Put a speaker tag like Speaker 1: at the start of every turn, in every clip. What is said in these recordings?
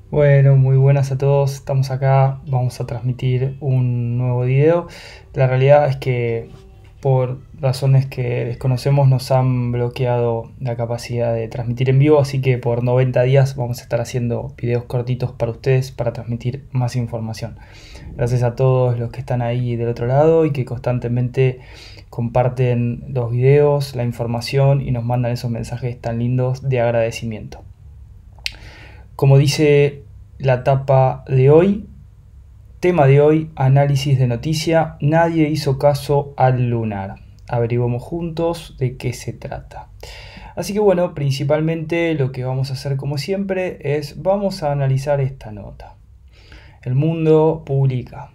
Speaker 1: Bueno, muy buenas a todos, estamos acá, vamos a transmitir un nuevo video. La realidad es que por razones que desconocemos nos han bloqueado la capacidad de transmitir en vivo, así que por 90 días vamos a estar haciendo videos cortitos para ustedes para transmitir más información. Gracias a todos los que están ahí del otro lado y que constantemente comparten los videos, la información y nos mandan esos mensajes tan lindos de agradecimiento. Como dice la tapa de hoy, tema de hoy, análisis de noticia, nadie hizo caso al lunar. Averiguamos juntos de qué se trata. Así que bueno, principalmente lo que vamos a hacer como siempre es, vamos a analizar esta nota. El Mundo publica.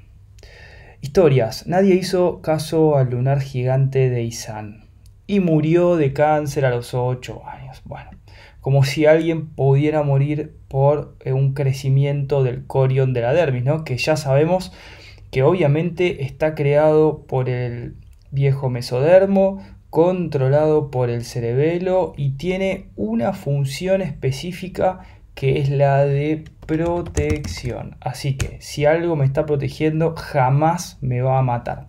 Speaker 1: Historias, nadie hizo caso al lunar gigante de Isan y murió de cáncer a los 8 años. Bueno, como si alguien pudiera morir por un crecimiento del corión de la dermis, ¿no? Que ya sabemos que obviamente está creado por el viejo mesodermo, controlado por el cerebelo y tiene una función específica que es la de protección. Así que si algo me está protegiendo, jamás me va a matar.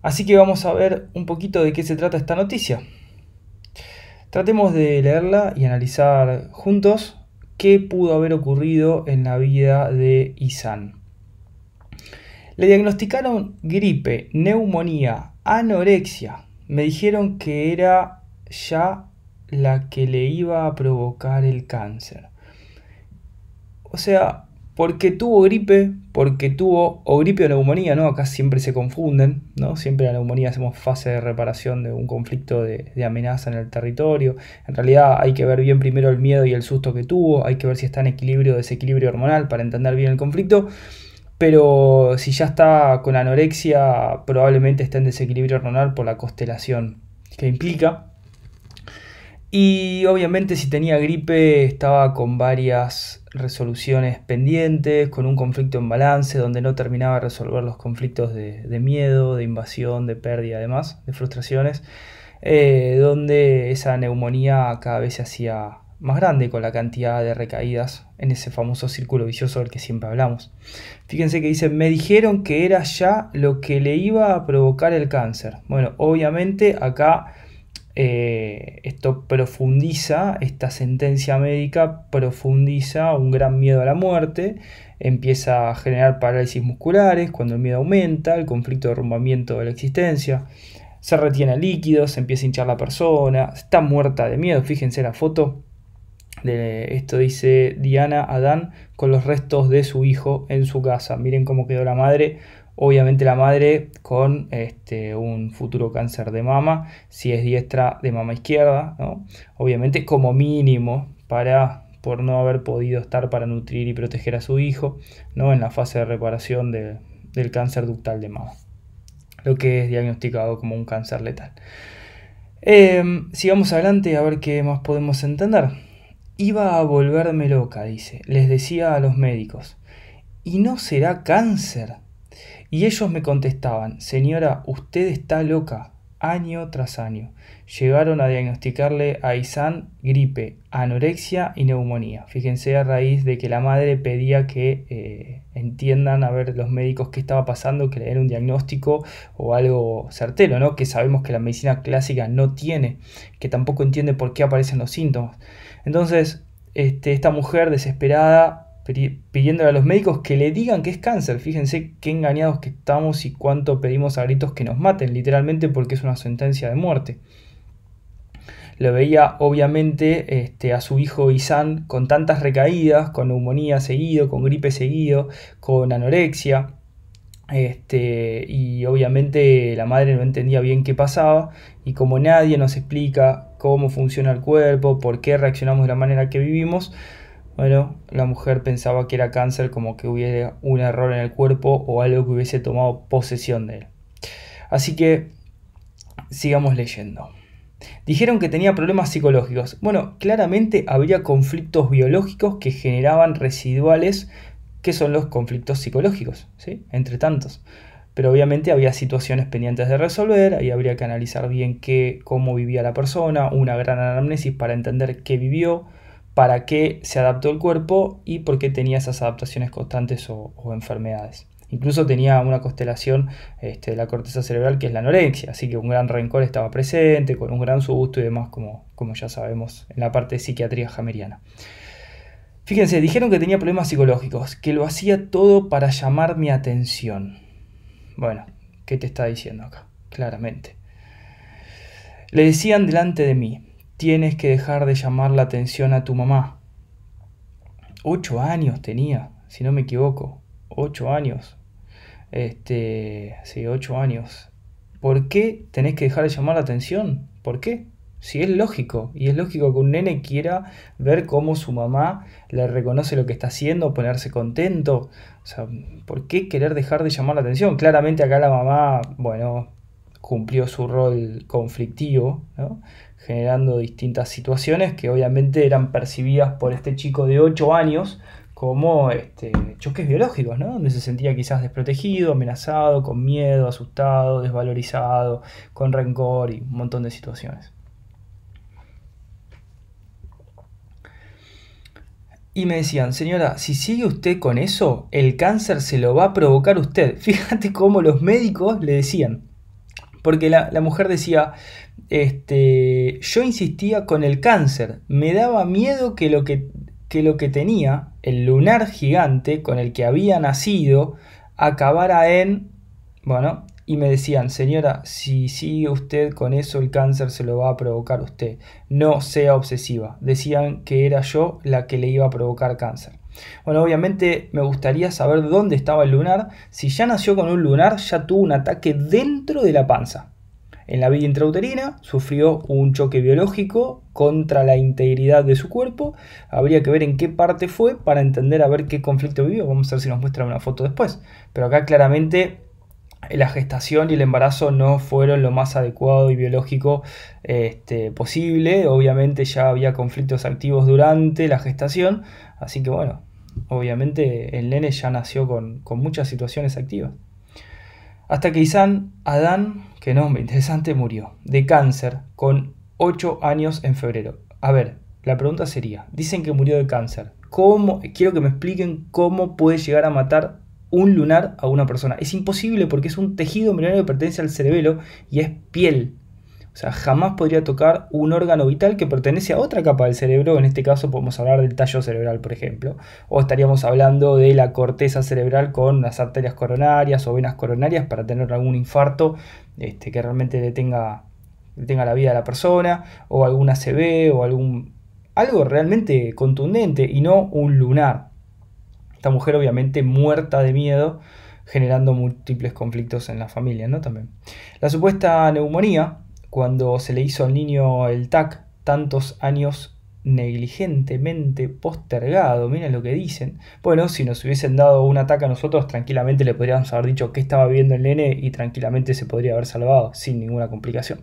Speaker 1: Así que vamos a ver un poquito de qué se trata esta noticia. Tratemos de leerla y analizar juntos qué pudo haber ocurrido en la vida de Isan. Le diagnosticaron gripe, neumonía, anorexia. Me dijeron que era ya la que le iba a provocar el cáncer. O sea, porque tuvo gripe, porque tuvo o gripe o neumonía, ¿no? Acá siempre se confunden, ¿no? Siempre en la neumonía hacemos fase de reparación de un conflicto de amenaza en el territorio. En realidad hay que ver bien primero el miedo y el susto que tuvo, hay que ver si está en equilibrio o desequilibrio hormonal para entender bien el conflicto. Pero si ya está con anorexia, probablemente está en desequilibrio hormonal por la constelación que implica. Y obviamente si tenía gripe estaba con varias resoluciones pendientes, con un conflicto en balance donde no terminaba de resolver los conflictos de miedo, de invasión, de pérdida además, de frustraciones, donde esa neumonía cada vez se hacía más grande con la cantidad de recaídas en ese famoso círculo vicioso del que siempre hablamos. Fíjense que dice, me dijeron que era ya lo que le iba a provocar el cáncer. Bueno, obviamente acá esto profundiza, esta sentencia médica profundiza un gran miedo a la muerte, empieza a generar parálisis musculares cuando el miedo aumenta, el conflicto de derrumbamiento de la existencia, se retiene líquidos, se empieza a hinchar la persona, está muerta de miedo. Fíjense la foto de esto, dice Diana Adán con los restos de su hijo en su casa. Miren cómo quedó la madre. Obviamente la madre con un futuro cáncer de mama, si es diestra de mama izquierda, ¿no? Obviamente como mínimo por no haber podido estar para nutrir y proteger a su hijo, ¿no? En la fase de reparación del cáncer ductal de mama, lo que es diagnosticado como un cáncer letal. Sigamos adelante a ver qué más podemos entender. Iba a volverme loca, dice, les decía a los médicos, ¿y no será cáncer? Y ellos me contestaban, señora, usted está loca, año tras año. Llegaron a diagnosticarle a Isan gripe, anorexia y neumonía. Fíjense, a raíz de que la madre pedía que entiendan a ver los médicos qué estaba pasando, que le den un diagnóstico o algo certero, ¿no? Que sabemos que la medicina clásica no tiene, que tampoco entiende por qué aparecen los síntomas. Entonces, esta mujer desesperada pidiéndole a los médicos que le digan que es cáncer. Fíjense qué engañados que estamos y cuánto pedimos a gritos que nos maten, literalmente, porque es una sentencia de muerte. Lo veía obviamente a su hijo Isan con tantas recaídas, con neumonía seguido, con gripe seguido, con anorexia. Y obviamente la madre no entendía bien qué pasaba, y como nadie nos explica cómo funciona el cuerpo, por qué reaccionamos de la manera que vivimos, Bueno, la mujer pensaba que era cáncer, como que hubiera un error en el cuerpo o algo que hubiese tomado posesión de él. Así que sigamos leyendo. Dijeron que tenía problemas psicológicos. Bueno, claramente habría conflictos biológicos que generaban residuales, que son los conflictos psicológicos, ¿sí? Entre tantos. Pero obviamente había situaciones pendientes de resolver, ahí habría que analizar bien cómo vivía la persona, una gran anamnesis para entender qué vivió, para qué se adaptó el cuerpo y por qué tenía esas adaptaciones constantes o enfermedades. Incluso tenía una constelación de la corteza cerebral que es la anorexia, así que un gran rencor estaba presente, con un gran susto y demás, como ya sabemos en la parte de psiquiatría jameriana. Fíjense, dijeron que tenía problemas psicológicos, que lo hacía todo para llamar mi atención. Bueno, ¿qué te está diciendo acá? Claramente. Le decían delante de mí, tienes que dejar de llamar la atención a tu mamá. 8 años tenía, si no me equivoco. 8 años. Sí, 8 años. ¿Por qué tenés que dejar de llamar la atención? ¿Por qué? Si es lógico, y es lógico que un nene quiera ver cómo su mamá le reconoce lo que está haciendo, ponerse contento. O sea, ¿por qué querer dejar de llamar la atención? Claramente acá la mamá, bueno, cumplió su rol conflictivo, ¿no? Generando distintas situaciones que obviamente eran percibidas por este chico de 8 años como choques biológicos, ¿no? Donde se sentía quizás desprotegido, amenazado, con miedo, asustado, desvalorizado, con rencor y un montón de situaciones. Y me decían, señora, si sigue usted con eso, el cáncer se lo va a provocar usted. Fíjate cómo los médicos le decían. Porque la mujer decía, yo insistía con el cáncer, me daba miedo que lo que tenía, el lunar gigante con el que había nacido, acabara en, bueno, y me decían, señora, si sigue usted con eso, el cáncer se lo va a provocar usted, no sea obsesiva. Decían que era yo la que le iba a provocar cáncer. Bueno, obviamente me gustaría saber dónde estaba el lunar. Si ya nació con un lunar, ya tuvo un ataque dentro de la panza. En la vida intrauterina sufrió un choque biológico contra la integridad de su cuerpo. Habría que ver en qué parte fue para entender a ver qué conflicto vivió. Vamos a ver si nos muestra una foto después. Pero acá claramente la gestación y el embarazo no fueron lo más adecuado y biológico posible. Obviamente ya había conflictos activos durante la gestación. Así que bueno, obviamente el nene ya nació con muchas situaciones activas. Hasta que Adán, qué nombre interesante, murió de cáncer con 8 años en febrero. A ver, la pregunta sería, dicen que murió de cáncer. Quiero que me expliquen cómo puede llegar a matar un lunar a una persona. Es imposible porque es un tejido embrionario que pertenece al cerebelo y es piel. O sea, jamás podría tocar un órgano vital que pertenece a otra capa del cerebro. En este caso podemos hablar del tallo cerebral, por ejemplo. O estaríamos hablando de la corteza cerebral con las arterias coronarias o venas coronarias para tener algún infarto que realmente detenga la vida de la persona. O algún ACV o algo realmente contundente y no un lunar. Esta mujer obviamente muerta de miedo, generando múltiples conflictos en la familia, ¿no? También. La supuesta neumonía, cuando se le hizo al niño el TAC, tantos años negligentemente postergado, miren lo que dicen. Bueno, si nos hubiesen dado un ataque a nosotros, tranquilamente le podríamos haber dicho qué estaba viviendo el nene y tranquilamente se podría haber salvado sin ninguna complicación.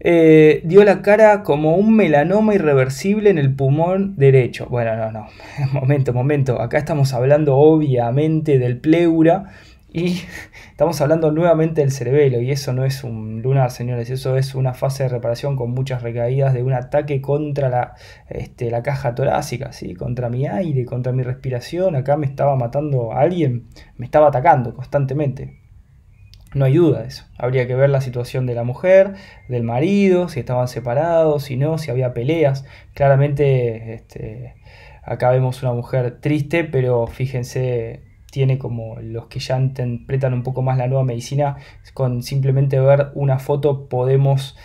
Speaker 1: Dio la cara como un melanoma irreversible en el pulmón derecho. Bueno, no. Momento. Acá estamos hablando obviamente del pleura y estamos hablando nuevamente del cerebelo. Y eso no es un lunar, señores. Eso es una fase de reparación con muchas recaídas de un ataque contra la caja torácica, ¿sí? Contra mi aire, contra mi respiración. Acá me estaba matando a alguien, me estaba atacando constantemente. No hay duda de eso. Habría que ver la situación de la mujer, del marido, si estaban separados, si no, si había peleas. Claramente acá vemos una mujer triste, pero fíjense, tiene como los que ya interpretan un poco más la nueva medicina, con simplemente ver una foto podemos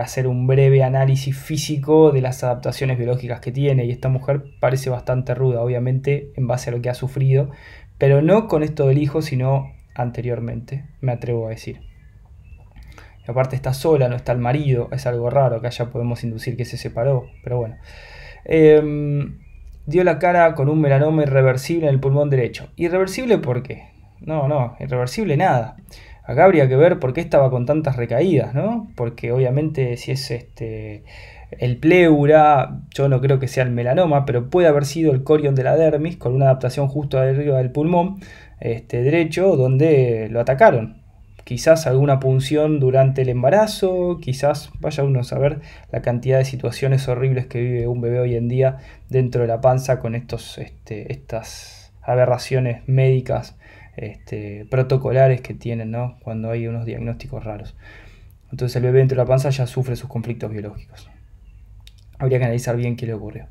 Speaker 1: hacer un breve análisis físico de las adaptaciones biológicas que tiene. Y esta mujer parece bastante ruda, obviamente, en base a lo que ha sufrido, pero no con esto del hijo, sino anteriormente, me atrevo a decir. Y aparte está sola, no está el marido, es algo raro, acá ya podemos inducir que se separó, pero bueno. dio la cara con un melanoma irreversible en el pulmón derecho. ¿Irreversible por qué? No, irreversible nada. Acá habría que ver por qué estaba con tantas recaídas, ¿no? Porque obviamente si es el pleura, yo no creo que sea el melanoma, pero puede haber sido el corion de la dermis con una adaptación justo arriba del pulmón derecho donde lo atacaron. Quizás alguna punción durante el embarazo, quizás vaya uno a saber la cantidad de situaciones horribles que vive un bebé hoy en día dentro de la panza con estas aberraciones médicas protocolares que tienen, ¿no? Cuando hay unos diagnósticos raros. Entonces el bebé dentro de la panza ya sufre sus conflictos biológicos. Habría que analizar bien qué le ocurrió.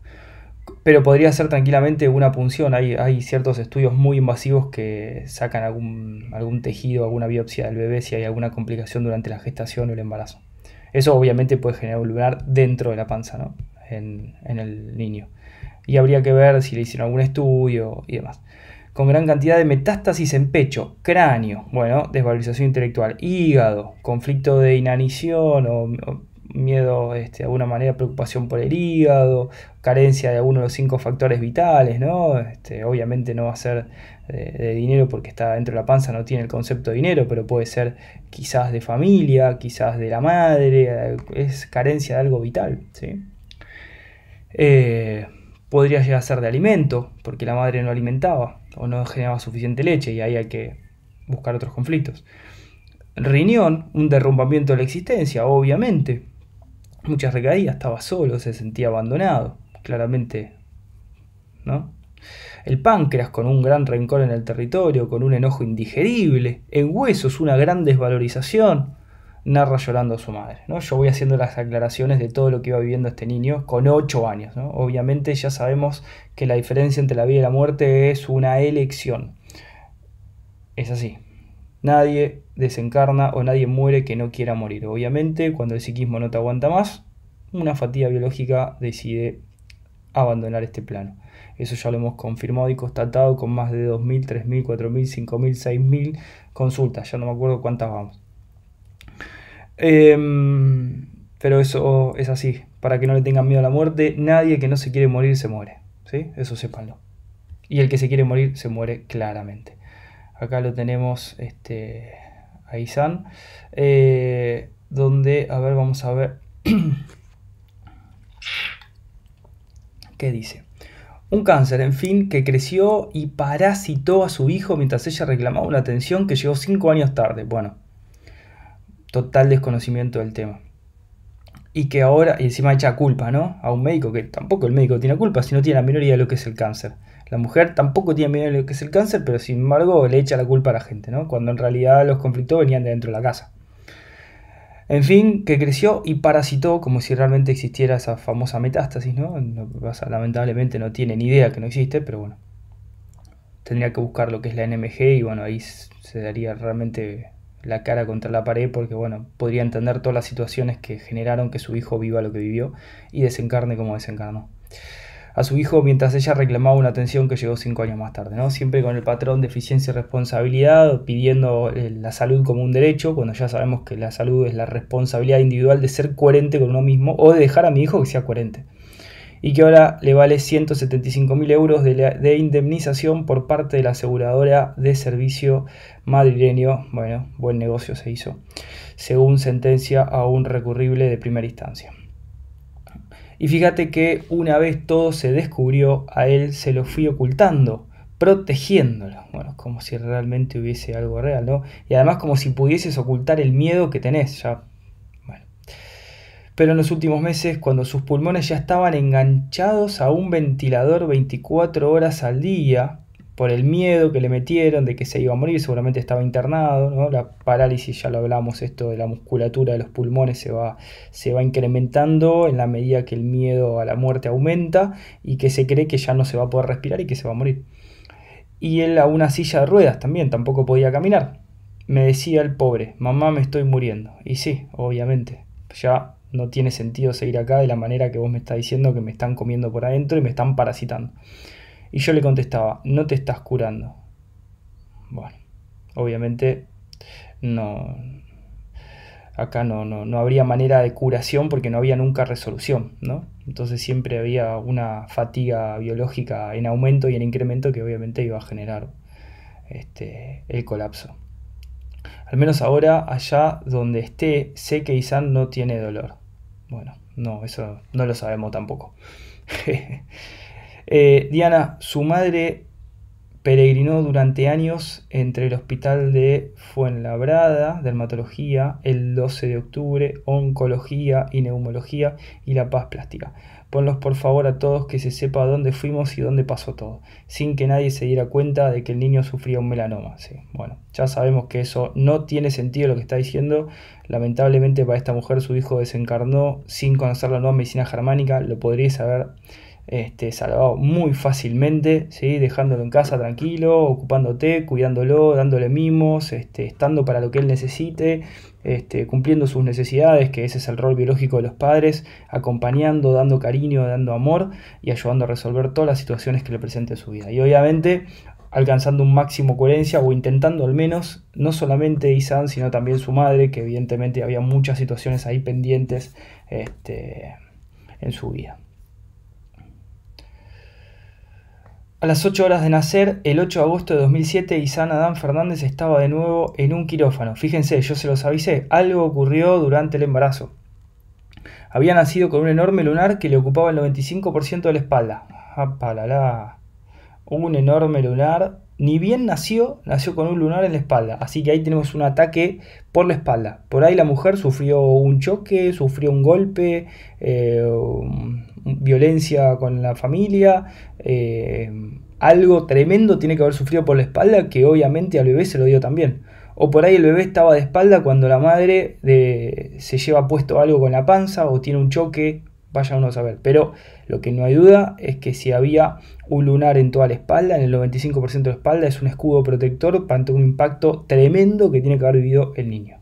Speaker 1: Pero podría ser tranquilamente una punción. Hay ciertos estudios muy invasivos que sacan algún tejido, alguna biopsia del bebé si hay alguna complicación durante la gestación o el embarazo. Eso obviamente puede generar un lunar dentro de la panza, ¿no? En el niño. Y habría que ver si le hicieron algún estudio y demás. Con gran cantidad de metástasis en pecho, cráneo, bueno, desvalorización intelectual, hígado, conflicto de inanición o miedo, de alguna manera, preocupación por el hígado, carencia de alguno de los 5 factores vitales, ¿no? Obviamente no va a ser de dinero porque está dentro de la panza, no tiene el concepto de dinero, pero puede ser quizás de familia, quizás de la madre, es carencia de algo vital, ¿sí? Podría llegar a ser de alimento, porque la madre no alimentaba o no generaba suficiente leche y ahí hay que buscar otros conflictos. Riñón, un derrumbamiento de la existencia, obviamente. Muchas recaídas, estaba solo, se sentía abandonado, claramente, ¿no? El páncreas con un gran rencor en el territorio, con un enojo indigerible. En huesos una gran desvalorización. Narra llorando a su madre, ¿no? Yo voy haciendo las aclaraciones de todo lo que iba viviendo este niño con 8 años, ¿no? Obviamente ya sabemos que la diferencia entre la vida y la muerte es una elección. Es así. Nadie desencarna o nadie muere que no quiera morir. Obviamente, cuando el psiquismo no te aguanta más, una fatiga biológica decide abandonar este plano. Eso ya lo hemos confirmado y constatado con más de 2.000, 3.000, 4.000, 5.000, 6.000 consultas. Ya no me acuerdo cuántas vamos. Pero eso es así. Para que no le tengan miedo a la muerte, nadie que no se quiere morir se muere. ¿Sí? Eso sépanlo. Y el que se quiere morir se muere claramente. Acá lo tenemos a Isan. Donde, a ver, vamos a ver. ¿Qué dice? Un cáncer, en fin, que creció y parasitó a su hijo mientras ella reclamaba una atención que llegó 5 años tarde. Bueno, total desconocimiento del tema. Y que ahora, y encima echa culpa, ¿no? A un médico que tampoco el médico tiene culpa si no tiene la menor idea de lo que es el cáncer. La mujer tampoco tiene idea de lo que es el cáncer, pero sin embargo le echa la culpa a la gente, ¿no? Cuando en realidad los conflictos venían de dentro de la casa. En fin, que creció y parasitó como si realmente existiera esa famosa metástasis, ¿no? Lamentablemente no tiene ni idea que no existe, pero bueno. Tendría que buscar lo que es la NMG y bueno, ahí se daría realmente la cara contra la pared porque bueno, podría entender todas las situaciones que generaron que su hijo viva lo que vivió y desencarne como desencarnó. A su hijo mientras ella reclamaba una atención que llegó 5 años más tarde, ¿no? Siempre con el patrón de eficiencia y responsabilidad, pidiendo la salud como un derecho, cuando ya sabemos que la salud es la responsabilidad individual de ser coherente con uno mismo o de dejar a mi hijo que sea coherente. Y que ahora le vale 175.000 euros de indemnización por parte de la aseguradora de servicio madrileño. Bueno, buen negocio se hizo, según sentencia aún recurrible de primera instancia. Y fíjate que una vez todo se descubrió, a él se lo fui ocultando, protegiéndolo. Bueno, como si realmente hubiese algo real, ¿no? Y además como si pudieses ocultar el miedo que tenés, ya. Bueno. Pero en los últimos meses, cuando sus pulmones ya estaban enganchados a un ventilador 24 horas al día, por el miedo que le metieron de que se iba a morir, seguramente estaba internado, ¿no? La parálisis, ya lo hablamos, esto de la musculatura de los pulmones se va incrementando en la medida que el miedo a la muerte aumenta y que se cree que ya no se va a poder respirar y que se va a morir. Y él a una silla de ruedas también, tampoco podía caminar. Me decía el pobre, mamá me estoy muriendo. Y sí, obviamente, ya no tiene sentido seguir acá de la manera que vos me estás diciendo que me están comiendo por adentro y me están parasitando. Y yo le contestaba, no te estás curando. Bueno, obviamente no acá no habría manera de curación porque no había nunca resolución, ¿no? Entonces siempre había una fatiga biológica en aumento y en incremento que obviamente iba a generar el colapso. Al menos ahora, allá donde esté, sé que Isan no tiene dolor. Bueno, no, eso no lo sabemos tampoco. Diana, su madre peregrinó durante años entre el hospital de Fuenlabrada, dermatología, el 12 de octubre, oncología y neumología y La Paz plástica. Ponlos por favor a todos que se sepa dónde fuimos y dónde pasó todo, sin que nadie se diera cuenta de que el niño sufría un melanoma. Sí, bueno, ya sabemos que eso no tiene sentido lo que está diciendo. Lamentablemente para esta mujer su hijo desencarnó sin conocer la nueva medicina germánica, lo podríais haber salvado muy fácilmente, ¿sí? Dejándolo en casa tranquilo, ocupándote, cuidándolo, dándole mimos, estando para lo que él necesite, cumpliendo sus necesidades, que ese es el rol biológico de los padres, acompañando, dando cariño, dando amor y ayudando a resolver todas las situaciones que le presente su vida. Y obviamente alcanzando un máximo coherencia o intentando al menos, no solamente Isan, sino también su madre, que evidentemente había muchas situaciones ahí pendientes en su vida. A las 8 horas de nacer, el 8 de agosto de 2007, Isan Adán Fernández estaba de nuevo en un quirófano. Fíjense, yo se los avisé, algo ocurrió durante el embarazo. Había nacido con un enorme lunar que le ocupaba el 95% de la espalda. ¡Apalala! Un enorme lunar. Ni bien nació con un lunar en la espalda. Así que ahí tenemos un ataque por la espalda. Por ahí la mujer sufrió un choque, sufrió un golpe, violencia con la familia. Algo tremendo tiene que haber sufrido por la espalda que obviamente al bebé se lo dio también. O por ahí el bebé estaba de espalda cuando la madre se lleva puesto algo con la panza o tiene un choque, vaya uno a saber. Pero lo que no hay duda es que si había un lunar en toda la espalda, en el 95% de la espalda, es un escudo protector ante un impacto tremendo que tiene que haber vivido el niño.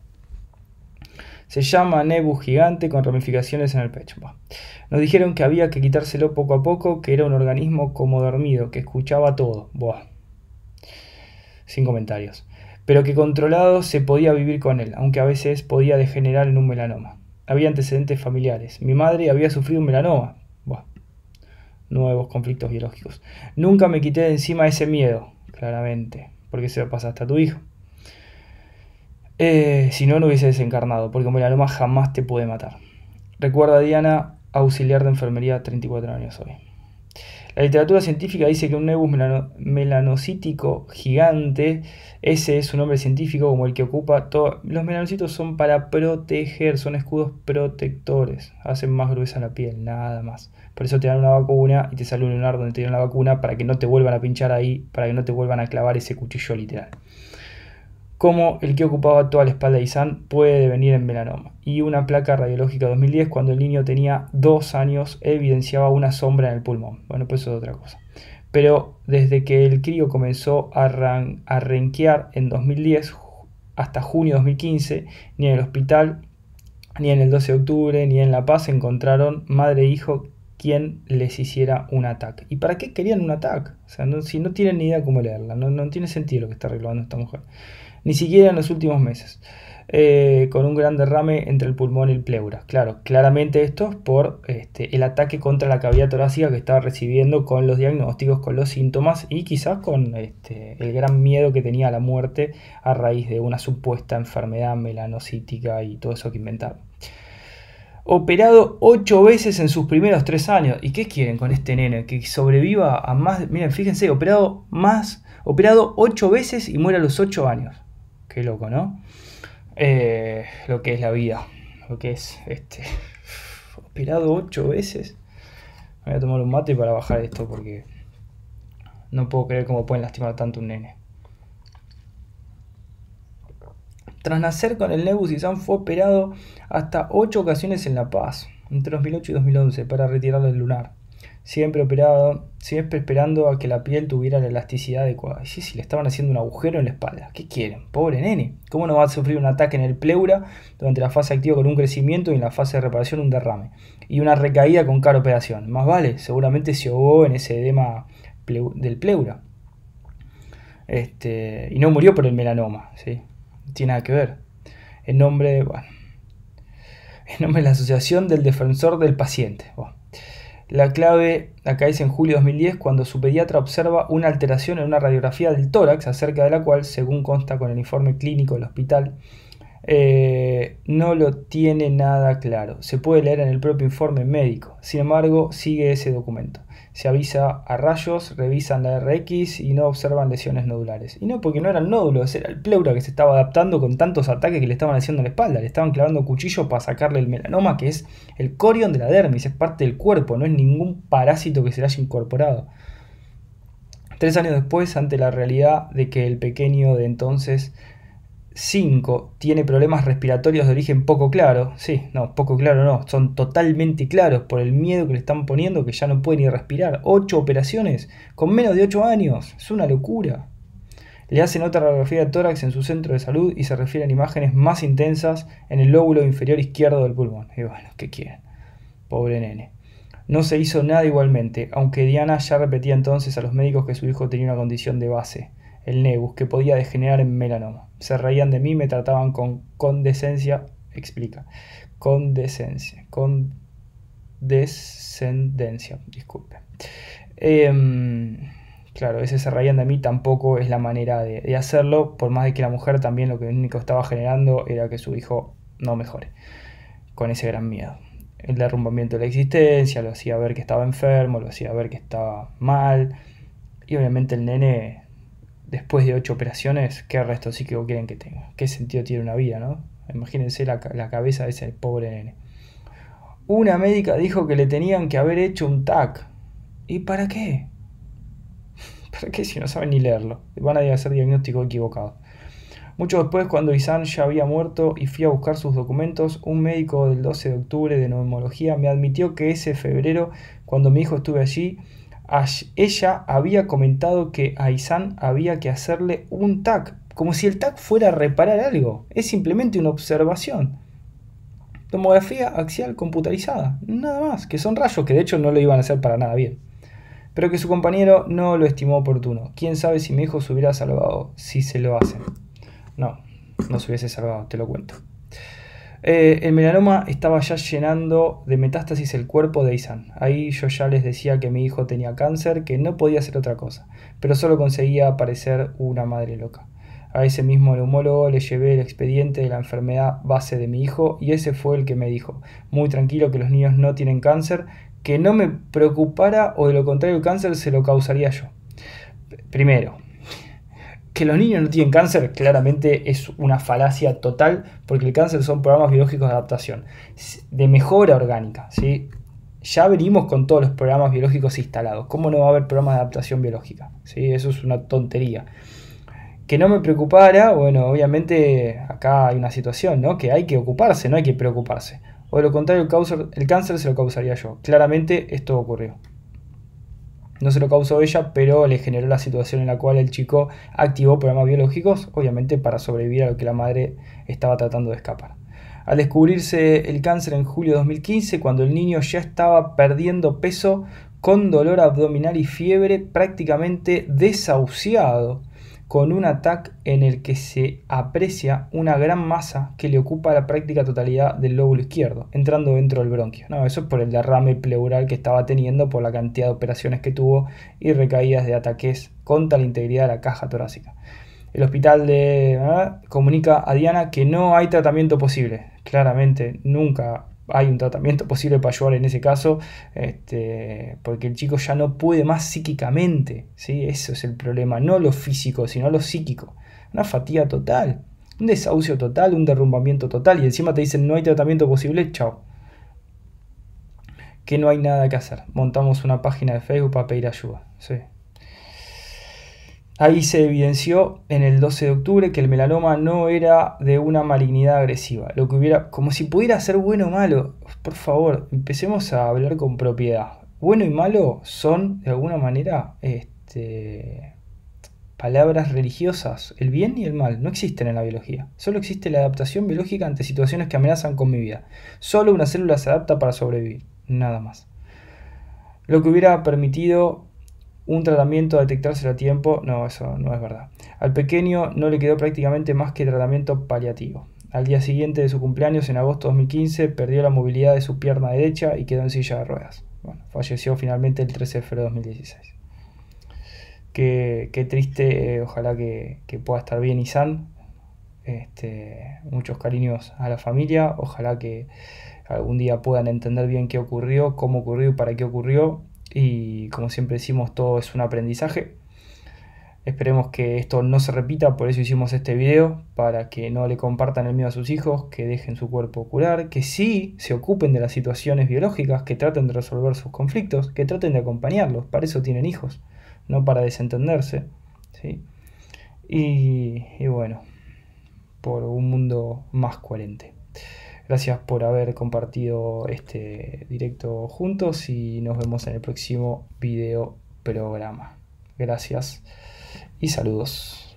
Speaker 1: Se llama Nebus gigante con ramificaciones en el pecho. Nos dijeron que había que quitárselo poco a poco, que era un organismo como dormido, que escuchaba todo. Sin comentarios. Pero que controlado se podía vivir con él, aunque a veces podía degenerar en un melanoma. Había antecedentes familiares. Mi madre había sufrido un melanoma. Nuevos conflictos biológicos. Nunca me quité de encima ese miedo, claramente, porque se lo pasaste a tu hijo. Si no, no hubiese desencarnado, porque un melanoma jamás te puede matar. Recuerda, Diana, auxiliar de enfermería, 34 años hoy. La literatura científica dice que un nebus melanocítico gigante, ese es un nombre científico como el que ocupa todo. Los melanocitos son para proteger, son escudos protectores, hacen más gruesa la piel, nada más. Por eso te dan una vacuna y te sale un lunar donde te dieron la vacuna para que no te vuelvan a pinchar ahí, para que no te vuelvan a clavar ese cuchillo literal. Como el que ocupaba toda la espalda de Isan puede devenir en melanoma. Y una placa radiológica 2010, cuando el niño tenía 2 años, evidenciaba una sombra en el pulmón. Bueno, pues eso es otra cosa. Pero desde que el crío comenzó a renquear en 2010 hasta junio de 2015, ni en el hospital, ni en el 12 de octubre, ni en La Paz encontraron madre e hijo quien les hiciera un ataque. ¿Y para qué querían un ataque? O sea, si no tienen ni idea cómo leerla, no tiene sentido lo que está reclamando esta mujer. Ni siquiera en los últimos meses, con un gran derrame entre el pulmón y el pleura. Claro, claramente esto es por el ataque contra la cavidad torácica que estaba recibiendo con los diagnósticos, con los síntomas y quizás con el gran miedo que tenía a la muerte a raíz de una supuesta enfermedad melanocítica y todo eso que inventaron. Operado 8 veces en sus primeros 3 años. ¿Y qué quieren con este nene? Que sobreviva a más... Miren, fíjense, operado 8 veces y muere a los 8 años. Qué loco, ¿no? Lo que es la vida. Lo que es operado 8 veces. Me voy a tomar un mate para bajar esto porque no puedo creer cómo pueden lastimar tanto un nene. Tras nacer con el nebus, Isan fue operado hasta 8 ocasiones en La Paz, entre 2008 y 2011, para retirarle el lunar. Siempre operado, siempre esperando a que la piel tuviera la elasticidad adecuada. Y sí, le estaban haciendo un agujero en la espalda. ¿Qué quieren? Pobre nene. ¿Cómo no va a sufrir un ataque en el pleura durante la fase activa con un crecimiento y en la fase de reparación un derrame? Y una recaída con cara operación. Más vale, seguramente se ahogó en ese edema del pleura. Y no murió por el melanoma, ¿sí? No tiene nada que ver. En nombre de... Bueno, En nombre de la Asociación del Defensor del Paciente. Bueno. La clave acá es en julio de 2010, cuando su pediatra observa una alteración en una radiografía del tórax, acerca de la cual, según consta con el informe clínico del hospital, no lo tiene nada claro. Se puede leer en el propio informe médico. Sin embargo, sigue ese documento. Se avisa a rayos, revisan la RX y no observan lesiones nodulares. Y no, porque no eran nódulos, era el pleura que se estaba adaptando con tantos ataques que le estaban haciendo en la espalda. Le estaban clavando cuchillos para sacarle el melanoma, que es el corion de la dermis, es parte del cuerpo, no es ningún parásito que se le haya incorporado. 3 años después, ante la realidad de que el pequeño de entonces 5 tiene problemas respiratorios de origen poco claro. Sí, no, poco claro no, son totalmente claros por el miedo que le están poniendo, que ya no puede ni respirar. 8 operaciones con menos de 8 años, es una locura. Le hacen otra radiografía de tórax en su centro de salud y se refieren a imágenes más intensas en el lóbulo inferior izquierdo del pulmón. Y bueno, ¿qué quieren? Pobre nene. No se hizo nada igualmente, aunque Diana ya repetía entonces a los médicos que su hijo tenía una condición de base, el nevus, que podía degenerar en melanoma. Se reían de mí, me trataban con condescendencia, explica. Condescendencia, disculpe. Claro, ese se reían de mí tampoco es la manera de hacerlo, por más de que la mujer también lo que único estaba generando era que su hijo no mejore, con ese gran miedo. El derrumbamiento de la existencia, lo hacía ver que estaba enfermo, lo hacía ver que estaba mal, y obviamente el nene, después de 8 operaciones, ¿qué resto psíquico quieren que tenga? ¿Qué sentido tiene una vida, no? Imagínense la cabeza de ese pobre nene. Una médica dijo que le tenían que haber hecho un TAC. ¿Y para qué? ¿Para qué si no saben ni leerlo? Van a hacer diagnóstico equivocado. Mucho después, cuando Ihsan ya había muerto y fui a buscar sus documentos, un médico del 12 de octubre de neumología me admitió que ese febrero, cuando mi hijo estuvo allí, ella había comentado que a Ihsan había que hacerle un TAC, como si el TAC fuera a reparar algo. Es simplemente una observación. Tomografía axial computarizada, nada más, que son rayos que de hecho no lo iban a hacer para nada bien. Pero que su compañero no lo estimó oportuno. ¿Quién sabe si mi hijo se hubiera salvado si se lo hacen? No se hubiese salvado, te lo cuento. El melanoma estaba ya llenando de metástasis el cuerpo de Ihsan. Ahí yo ya les decía que mi hijo tenía cáncer, que no podía hacer otra cosa, pero solo conseguía parecer una madre loca. A ese mismo neumólogo le llevé el expediente de la enfermedad base de mi hijo y ese fue el que me dijo, muy tranquilo, que los niños no tienen cáncer, que no me preocupara o de lo contrario el cáncer se lo causaría yo. Primero, que los niños no tienen cáncer claramente es una falacia total, porque el cáncer son programas biológicos de adaptación, de mejora orgánica, ¿sí? Ya venimos con todos los programas biológicos instalados. ¿Cómo no va a haber programas de adaptación biológica? ¿Sí? Eso es una tontería. Que no me preocupara, bueno, obviamente acá hay una situación, ¿no? Que hay que ocuparse, no hay que preocuparse. O de lo contrario, el cáncer se lo causaría yo. Claramente esto ocurrió. No se lo causó ella, pero le generó la situación en la cual el chico activó programas biológicos, obviamente para sobrevivir a lo que la madre estaba tratando de escapar. Al descubrirse el cáncer en julio de 2015, cuando el niño ya estaba perdiendo peso, con dolor abdominal y fiebre, prácticamente desahuciado, con un ataque en el que se aprecia una gran masa que le ocupa la práctica totalidad del lóbulo izquierdo, entrando dentro del bronquio. No, eso es por el derrame pleural que estaba teniendo, por la cantidad de operaciones que tuvo y recaídas de ataques contra la integridad de la caja torácica. El hospital comunica a Diana que no hay tratamiento posible. Claramente nunca hay un tratamiento posible para ayudar en ese caso, porque el chico ya no puede más psíquicamente, ¿sí? Eso es el problema, no lo físico, sino lo psíquico. Una fatiga total, un desahucio total, un derrumbamiento total, y encima te dicen no hay tratamiento posible, chao. Que no hay nada que hacer. Montamos una página de Facebook para pedir ayuda, ¿sí? Ahí se evidenció en el 12 de octubre que el melanoma no era de una malignidad agresiva, lo que hubiera, como si pudiera ser bueno o malo. Por favor, empecemos a hablar con propiedad. Bueno y malo son, de alguna manera, palabras religiosas. El bien y el mal no existen en la biología. Solo existe la adaptación biológica ante situaciones que amenazan con mi vida. Solo una célula se adapta para sobrevivir, nada más. Lo que hubiera permitido un tratamiento a detectárselo a tiempo, no, eso no es verdad. Al pequeño no le quedó prácticamente más que tratamiento paliativo. Al día siguiente de su cumpleaños, en agosto de 2015, perdió la movilidad de su pierna derecha y quedó en silla de ruedas. Bueno, falleció finalmente el 13 de febrero de 2016. Qué triste, ojalá que pueda estar bien y san. Muchos cariños a la familia, ojalá que algún día puedan entender bien qué ocurrió, cómo ocurrió y para qué ocurrió. Y como siempre decimos, todo es un aprendizaje. Esperemos que esto no se repita, por eso hicimos este video, para que no le compartan el miedo a sus hijos, que dejen su cuerpo curar, que sí se ocupen de las situaciones biológicas, que traten de resolver sus conflictos, que traten de acompañarlos, para eso tienen hijos, no para desentenderse, ¿sí? Y bueno, por un mundo más coherente. Gracias por haber compartido este directo juntos y nos vemos en el próximo video programa. Gracias y saludos.